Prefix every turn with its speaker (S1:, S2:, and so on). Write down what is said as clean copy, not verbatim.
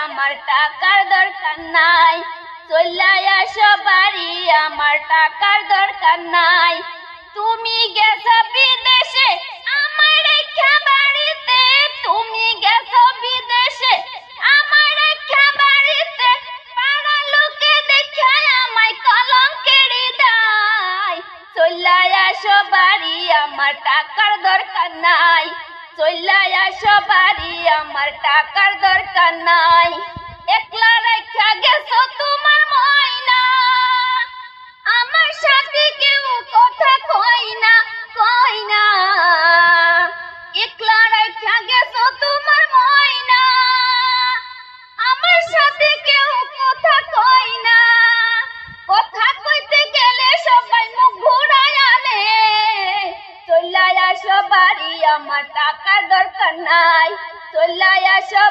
S1: আমার টাকার দরকার নাই। চইলা আসো বাড়ি, আমার টাকার দরকার নাই। তুমি গেছো বিদেশে আমার রেখা বাড়িতে, তুমি গেছো বিদেশে আমার রেখা বাড়িতে, পাড়ার লোকে দেখে আমায় কলঙ্কেরই দায়। চইলা আসো বাড়ি, আমার টাকার দরকার নাই। চইলা আসো বাড়ি, আমার টাকার দরকার নাই। একলা রেখা গেছো তোমার ময়না, আমার সাথে কেউ কথা কই না, কই না। একলা রেখা গেছো তোমার ময়না, আমার সাথে কেউ কথা কই না। কথা কইতে গেলে সবাই মুখ ঘুরায় আনে। চইলা আসো বাড়ি, আমার টাকার দরকার নাই। চইলা আসো